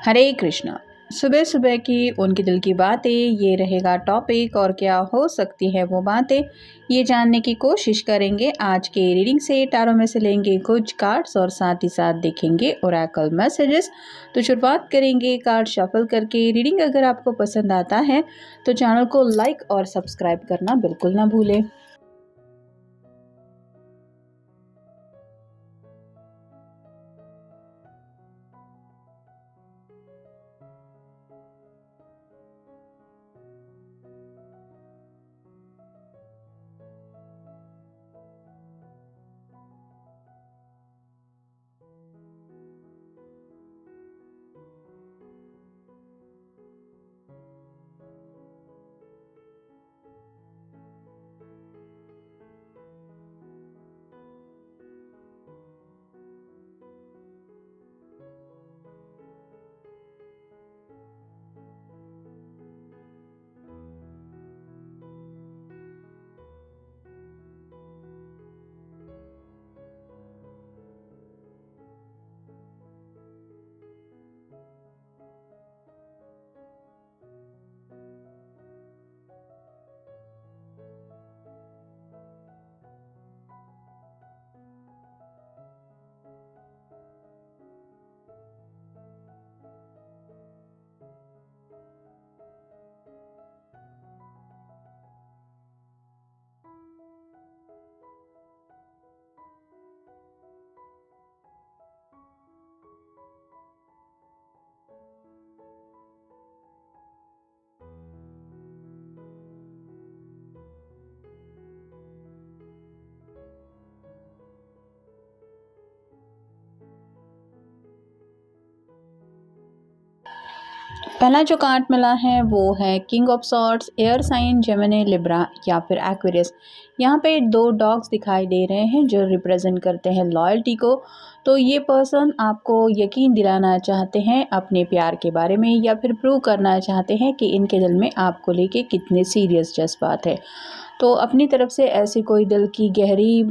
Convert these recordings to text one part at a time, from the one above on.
हरे कृष्णा। सुबह सुबह की उनके दिल की बातें, ये रहेगा टॉपिक। और क्या हो सकती है वो बातें, ये जानने की कोशिश करेंगे आज के रीडिंग से। टारों में से लेंगे कुछ कार्ड्स और साथ ही साथ देखेंगे ओरेकल मैसेजेस। तो शुरुआत करेंगे कार्ड शफल करके। रीडिंग अगर आपको पसंद आता है तो चैनल को लाइक और सब्सक्राइब करना बिल्कुल ना भूलें। पहला जो कार्ड मिला है वो है king of swords, air sign Gemini, Libra या फिर एक्वेरियस। यहाँ पे दो डॉग्स दिखाई दे रहे हैं जो रिप्रेजेंट करते हैं लॉयल्टी को। तो ये पर्सन आपको यकीन दिलाना चाहते हैं अपने प्यार के बारे में, या फिर प्रूव करना चाहते हैं कि इनके दिल में आपको लेके कितने सीरियस जज्बात है। तो अपनी तरफ से ऐसी कोई दिल की गहरी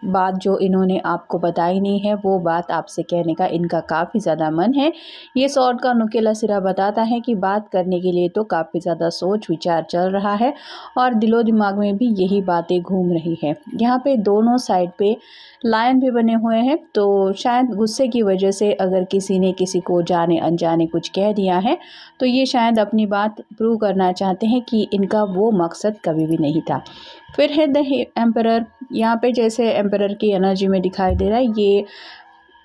बात जो इन्होंने आपको बताई नहीं है, वो बात आपसे कहने का इनका काफ़ी ज़्यादा मन है। ये सॉर्ड का नुकीला सिरा बताता है कि बात करने के लिए तो काफ़ी ज़्यादा सोच विचार चल रहा है और दिलो दिमाग में भी यही बातें घूम रही है। यहाँ पे दोनों साइड पे लायन भी बने हुए हैं, तो शायद गुस्से की वजह से अगर किसी ने किसी को जाने अनजाने कुछ कह दिया है तो ये शायद अपनी बात प्रूव करना चाहते हैं कि इनका वो मकसद कभी भी नहीं था। फिर है द एम्परर। यहाँ पे जैसे एम्परर की एनर्जी में दिखाई दे रहा है, ये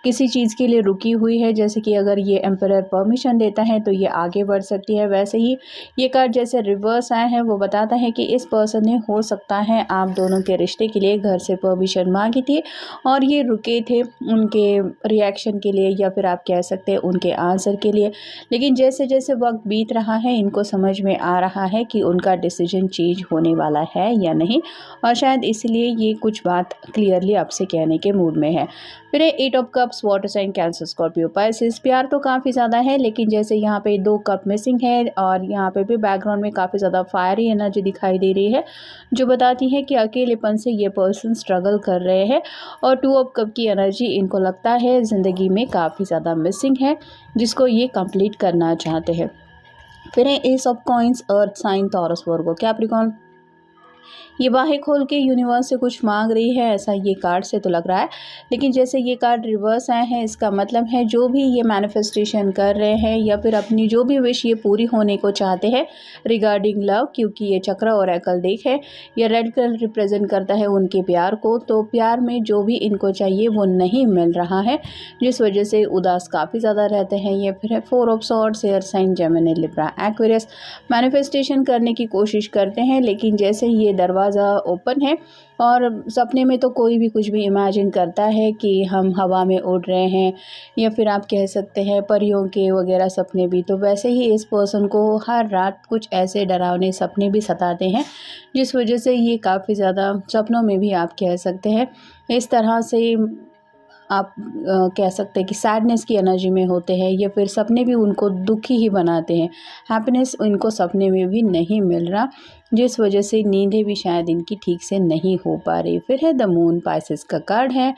किसी चीज़ के लिए रुकी हुई है। जैसे कि अगर ये एम्परर परमिशन देता है तो ये आगे बढ़ सकती है। वैसे ही ये कार्ड जैसे रिवर्स आया है वो बताता है कि इस पर्सन ने हो सकता है आप दोनों के रिश्ते के लिए घर से परमिशन मांगी थी और ये रुके थे उनके रिएक्शन के लिए, या फिर आप कह सकते हैं उनके आंसर के लिए। लेकिन जैसे जैसे वक्त बीत रहा है इनको समझ में आ रहा है कि उनका डिसीजन चेंज होने वाला है या नहीं, और शायद इसलिए ये कुछ बात क्लियरली आपसे कहने के मूड में है। फिर eight of cups, water sign Cancer Scorpio Pisces. प्यार तो काफ़ी ज़्यादा है, लेकिन जैसे यहाँ पे दो कप मिसिंग है और यहाँ पे भी बैकग्राउंड में काफ़ी ज़्यादा फायरी एनर्जी दिखाई दे रही है जो बताती है कि अकेलेपन से ये पर्सन स्ट्रगल कर रहे हैं। और टू ऑफ कप की एनर्जी इनको लगता है ज़िंदगी में काफ़ी ज़्यादा मिसिंग है जिसको ये कंप्लीट करना चाहते हैं। फिर है ace of coins, earth sign, Taurus, Virgo, Capricorn. ये बाहें खोल के यूनिवर्स से कुछ मांग रही है, ऐसा ये कार्ड से तो लग रहा है। लेकिन जैसे ये कार्ड रिवर्स आए हैं, इसका मतलब है जो भी ये मैनिफेस्टेशन कर रहे हैं या फिर अपनी जो भी विश ये पूरी होने को चाहते हैं रिगार्डिंग लव, क्योंकि ये चक्र और एकल देख है, ये रेड कलर रिप्रेजेंट करता है उनके प्यार को। तो प्यार में जो भी इनको चाहिए वो नहीं मिल रहा है, जिस वजह से उदास काफ़ी ज़्यादा रहते हैं। ये फिर है four of swords, air sign Gemini, Libra, Aquarius. Manifestation करने की कोशिश करते हैं, लेकिन जैसे ये दरवाज़ा ओपन है और सपने में तो कोई भी कुछ भी इमेजिन करता है कि हम हवा में उड़ रहे हैं, या फिर आप कह सकते हैं परियों के वगैरह सपने भी। तो वैसे ही इस पर्सन को हर रात कुछ ऐसे डरावने सपने भी सताते हैं, जिस वजह से ये काफ़ी ज़्यादा सपनों में भी आप कह सकते हैं इस तरह से आप कह सकते हैं कि सैडनेस की एनर्जी में होते हैं, या फिर सपने भी उनको दुखी ही बनाते हैं। हैप्पीनेस इनको सपने में भी नहीं मिल रहा, जिस वजह से नींदें भी शायद इनकी ठीक से नहीं हो पा रही। फिर है द मून, पाइसेस का कार्ड है।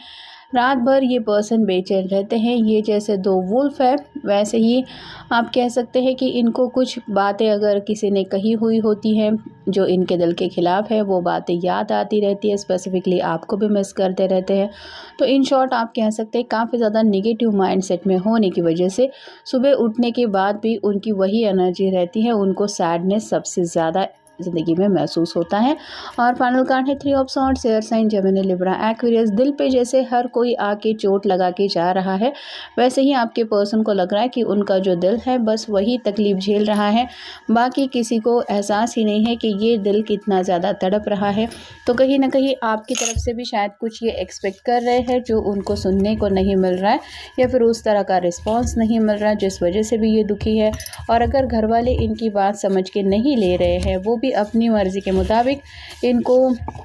रात भर ये पर्सन बेचैन रहते हैं। ये जैसे दो वुल्फ है, वैसे ही आप कह सकते हैं कि इनको कुछ बातें अगर किसी ने कही हुई होती हैं जो इनके दिल के ख़िलाफ़ है, वो बातें याद आती रहती है, स्पेसिफिकली आपको भी मिस करते रहते हैं। तो इन शॉर्ट आप कह सकते हैं काफ़ी ज़्यादा नेगेटिव माइंडसेट में होने की वजह से सुबह उठने के बाद भी उनकी वही एनर्जी रहती है, उनको सैडनेस सबसे ज़्यादा ज़िंदगी में महसूस होता है। और फाइनल कार्ड है 3 of swords, air sign, Gemini, Libra, Aquarius. दिल पे जैसे हर कोई आके चोट लगा के जा रहा है, वैसे ही आपके पर्सन को लग रहा है कि उनका जो दिल है बस वही तकलीफ़ झेल रहा है, बाकी किसी को एहसास ही नहीं है कि ये दिल कितना ज़्यादा तड़प रहा है। तो कहीं ना कहीं आपकी तरफ से भी शायद कुछ ये एक्सपेक्ट कर रहे हैं जो उनको सुनने को नहीं मिल रहा है, या फिर उस तरह का रिस्पॉन्स नहीं मिल रहा है, जिस वजह से भी ये दुखी है। और अगर घर वाले इनकी बात समझ के नहीं ले रहे हैं, वो भी अपनी मर्ज़ी के मुताबिक इनको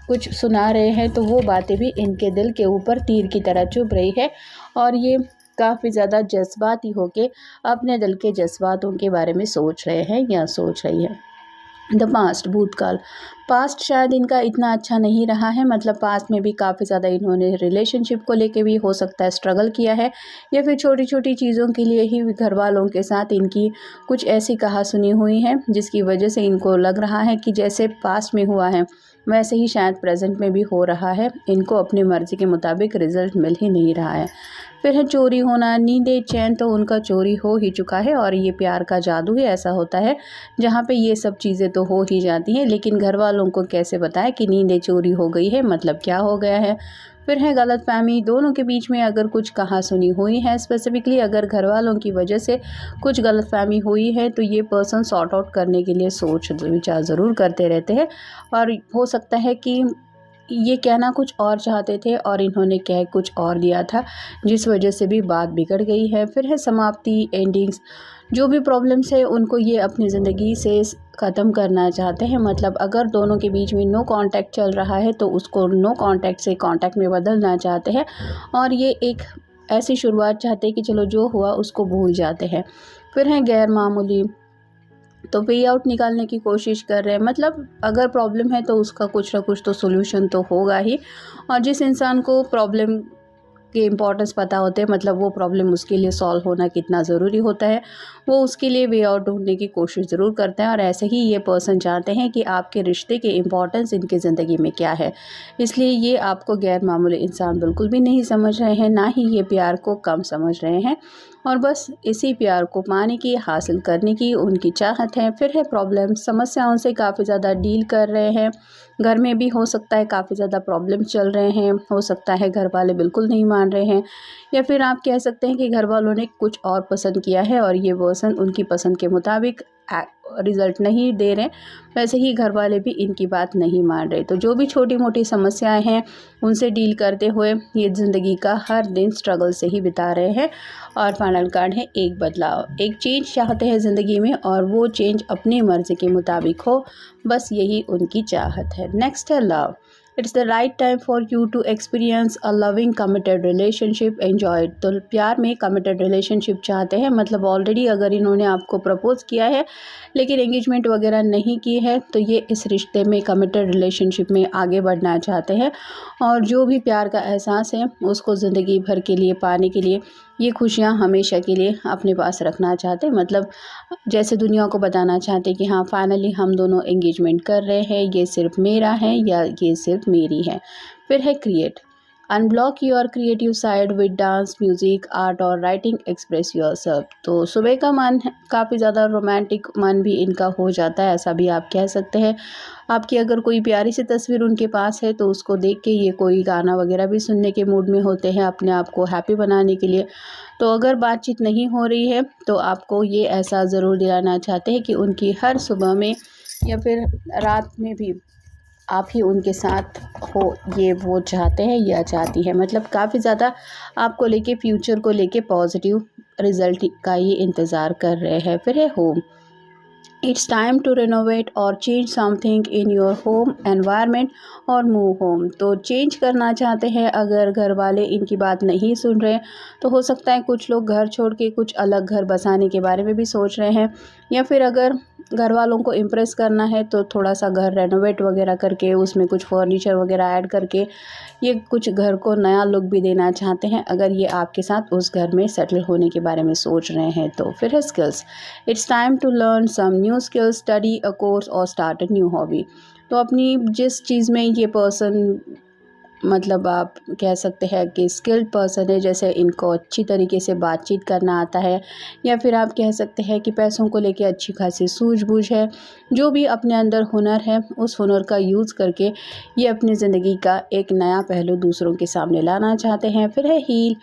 कुछ सुना रहे हैं, तो वो बातें भी इनके दिल के ऊपर तीर की तरह चुभ रही है। और ये काफ़ी ज़्यादा जज्बाती होके अपने दिल के जज्बातों के बारे में सोच रहे हैं या सोच रही है। द पास्ट, भूतकाल। पास्ट शायद इनका इतना अच्छा नहीं रहा है, मतलब पास्ट में भी काफ़ी ज़्यादा इन्होंने रिलेशनशिप को लेके भी हो सकता है स्ट्रगल किया है, या फिर छोटी छोटी चीज़ों के लिए ही घर वालों के साथ इनकी कुछ ऐसी कहा सुनी हुई है जिसकी वजह से इनको लग रहा है कि जैसे पास्ट में हुआ है वैसे ही शायद प्रेजेंट में भी हो रहा है। इनको अपनी मर्ज़ी के मुताबिक रिज़ल्ट मिल ही नहीं रहा है। फिर है चोरी होना, नींदें, चैन तो उनका चोरी हो ही चुका है। और ये प्यार का जादू ही ऐसा होता है जहाँ पे ये सब चीज़ें तो हो ही जाती हैं, लेकिन घर वालों को कैसे बताएं कि नींदें चोरी हो गई है, मतलब क्या हो गया है। फिर है गलतफ़हमी, दोनों के बीच में अगर कुछ कहा सुनी हुई है, स्पेसिफिकली अगर घर वालों की वजह से कुछ गलतफ़हमी हुई है, तो ये पर्सन सॉर्ट आउट करने के लिए सोच विचार ज़रूर करते रहते हैं। और हो सकता है कि ये कहना कुछ और चाहते थे और इन्होंने कह कुछ और दिया था, जिस वजह से भी बात बिगड़ गई है। फिर है समाप्ति, एंडिंग्स। जो भी प्रॉब्लम्स है उनको ये अपनी ज़िंदगी से ख़त्म करना चाहते हैं, मतलब अगर दोनों के बीच में नो कांटेक्ट चल रहा है तो उसको नो कांटेक्ट से कांटेक्ट में बदलना चाहते हैं। और ये एक ऐसी शुरुआत चाहते हैं कि चलो जो हुआ उसको भूल जाते हैं। फिर है गैर मामूली, तो वे आउट निकालने की कोशिश कर रहे हैं, मतलब अगर प्रॉब्लम है तो उसका कुछ ना कुछ तो सॉल्यूशन तो होगा ही। और जिस इंसान को प्रॉब्लम के इम्पोर्टेंस पता होते हैं, मतलब वो प्रॉब्लम उसके लिए सॉल्व होना कितना ज़रूरी होता है, वो उसके लिए वे आउट ढूंढने की कोशिश ज़रूर करते हैं। और ऐसे ही ये पर्सन चाहते हैं कि आपके रिश्ते के इम्पोर्टेंस इनकी ज़िंदगी में क्या है, इसलिए ये आपको गैर मामूली इंसान बिल्कुल भी नहीं समझ रहे हैं, ना ही ये प्यार को कम समझ रहे हैं, और बस इसी प्यार को पाने की, हासिल करने की उनकी चाहत है। फिर है प्रॉब्लम, समस्याओं से काफ़ी ज़्यादा डील कर रहे हैं। घर में भी हो सकता है काफ़ी ज़्यादा प्रॉब्लम चल रहे हैं, हो सकता है घर वाले बिल्कुल नहीं मान रहे हैं, या फिर आप कह सकते हैं कि घर वालों ने कुछ और पसंद किया है और ये पर्सन उनकी पसंद के मुताबिक रिज़ल्ट नहीं दे रहे, वैसे ही घर वाले भी इनकी बात नहीं मान रहे। तो जो भी छोटी मोटी समस्याएं हैं उनसे डील करते हुए ये ज़िंदगी का हर दिन स्ट्रगल से ही बिता रहे हैं। और फाइनल कार्ड है एक बदलाव, एक चेंज चाहते हैं ज़िंदगी में, और वो चेंज अपनी मर्ज़ी के मुताबिक हो, बस यही उनकी चाहत है। नेक्स्ट है love. It's the right time for you to experience a loving committed relationship, enjoy. तो प्यार में कमिटेड रिलेशनशिप चाहते हैं, मतलब ऑलरेडी अगर इन्होंने आपको प्रपोज़ किया है लेकिन एंगेजमेंट वगैरह नहीं की है, तो ये इस रिश्ते में कमिटेड रिलेशनशिप में आगे बढ़ना चाहते हैं। और जो भी प्यार का एहसास है उसको ज़िंदगी भर के लिए पाने के लिए, ये खुशियाँ हमेशा के लिए अपने पास रखना चाहते हैं, मतलब जैसे दुनिया को बताना चाहते हैं कि हाँ फाइनली हम दोनों एंगेजमेंट कर रहे हैं, ये सिर्फ मेरा है या ये सिर्फ मेरी है। फिर है create, unblock your creative side with dance, music, art और राइटिंग, एक्सप्रेस योरसेल्फ। तो सुबह का मन काफ़ी ज़्यादा रोमांटिक मन भी इनका हो जाता है, ऐसा भी आप कह सकते हैं। आपकी अगर कोई प्यारी सी तस्वीर उनके पास है तो उसको देख के ये कोई गाना वगैरह भी सुनने के मूड में होते हैं अपने आप को हैप्पी बनाने के लिए। तो अगर बातचीत नहीं हो रही है तो आपको ये एहसास ज़रूर दिलाना चाहते हैं कि उनकी हर सुबह में या फिर रात में भी आप ही उनके साथ हो, ये वो चाहते हैं या चाहती है, मतलब काफ़ी ज़्यादा आपको लेके, फ्यूचर को लेके पॉजिटिव रिज़ल्ट का ये इंतज़ार कर रहे हैं। फिर है home, it's time to renovate और change something in your home environment और मूव होम। तो चेंज करना चाहते हैं, अगर घर वाले इनकी बात नहीं सुन रहे तो हो सकता है कुछ लोग घर छोड़ के कुछ अलग घर बसाने के बारे में भी सोच रहे हैं, या फिर अगर घर वालों को इम्प्रेस करना है तो थोड़ा सा घर रेनोवेट वगैरह करके उसमें कुछ फर्नीचर वगैरह ऐड करके ये कुछ घर को नया लुक भी देना चाहते हैं। अगर ये आपके साथ उस घर में सेटल होने के बारे में सोच रहे हैं तो फिर है skills. It's time to learn some new skills, study a course और स्टार्ट अ न्यू हॉबी। तो अपनी जिस चीज़ में ये पर्सन, मतलब आप कह सकते हैं कि स्किल्ड पर्सन है, जैसे इनको अच्छी तरीके से बातचीत करना आता है, या फिर आप कह सकते हैं कि पैसों को लेके अच्छी खासी सूझबूझ है, जो भी अपने अंदर हुनर है उस हुनर का यूज़ करके ये अपनी ज़िंदगी का एक नया पहलू दूसरों के सामने लाना चाहते हैं। फिर है heal.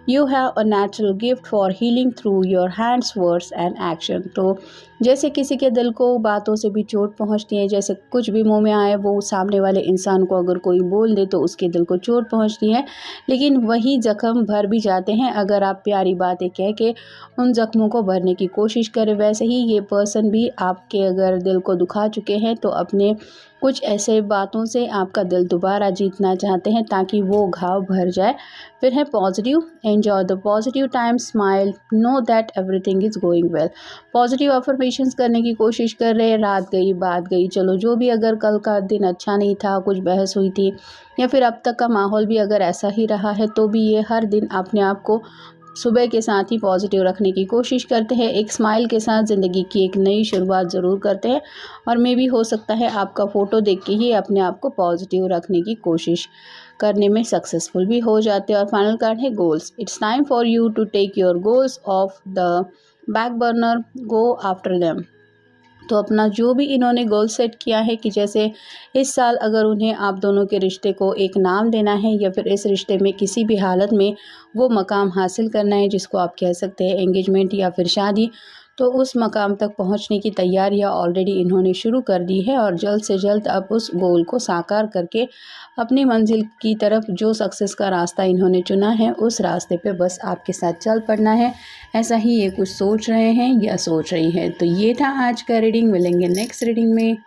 You have a natural gift for healing through your hands, words and action. तो जैसे किसी के दिल को बातों से भी चोट पहुंचती है, जैसे कुछ भी मुंह में आए वो सामने वाले इंसान को अगर कोई बोल दे तो उसके दिल को चोट पहुंचती है, लेकिन वही ज़ख्म भर भी जाते हैं अगर आप प्यारी बातें कह के उन ज़ख्मों को भरने की कोशिश करें। वैसे ही ये पर्सन भी आपके अगर दिल को दुखा चुके हैं तो अपने कुछ ऐसे बातों से आपका दिल दोबारा जीतना चाहते हैं ताकि वो घाव भर जाए। फिर है positive. Enjoy the positive time, smile, know that everything is going well. Positive affirmations करने की कोशिश कर रहे हैं, रात गई बात गई, चलो जो भी, अगर कल का दिन अच्छा नहीं था, कुछ बहस हुई थी, या फिर अब तक का माहौल भी अगर ऐसा ही रहा है, तो भी ये हर दिन अपने आप को सुबह के साथ ही पॉजिटिव रखने की कोशिश करते हैं। एक स्माइल के साथ ज़िंदगी की एक नई शुरुआत ज़रूर करते हैं, और मे भी हो सकता है आपका फ़ोटो देख के ही अपने आप को पॉजिटिव रखने की कोशिश करने में सक्सेसफुल भी हो जाते हैं। और फाइनल कार्ड है goals. It's time for you to take your goals off the back burner, go after them. तो अपना जो भी इन्होंने गोल सेट किया है कि जैसे इस साल अगर उन्हें आप दोनों के रिश्ते को एक नाम देना है, या फिर इस रिश्ते में किसी भी हालत में वो मकाम हासिल करना है जिसको आप कह सकते हैं एंगेजमेंट या फिर शादी, तो उस मकाम तक पहुंचने की तैयारियां ऑलरेडी इन्होंने शुरू कर दी है, और जल्द से जल्द अब उस गोल को साकार करके अपनी मंजिल की तरफ, जो सक्सेस का रास्ता इन्होंने चुना है, उस रास्ते पे बस आपके साथ चल पड़ना है। ऐसा ही ये कुछ सोच रहे हैं या सोच रही हैं। तो ये था आज का रीडिंग। मिलेंगे नेक्स्ट रीडिंग में।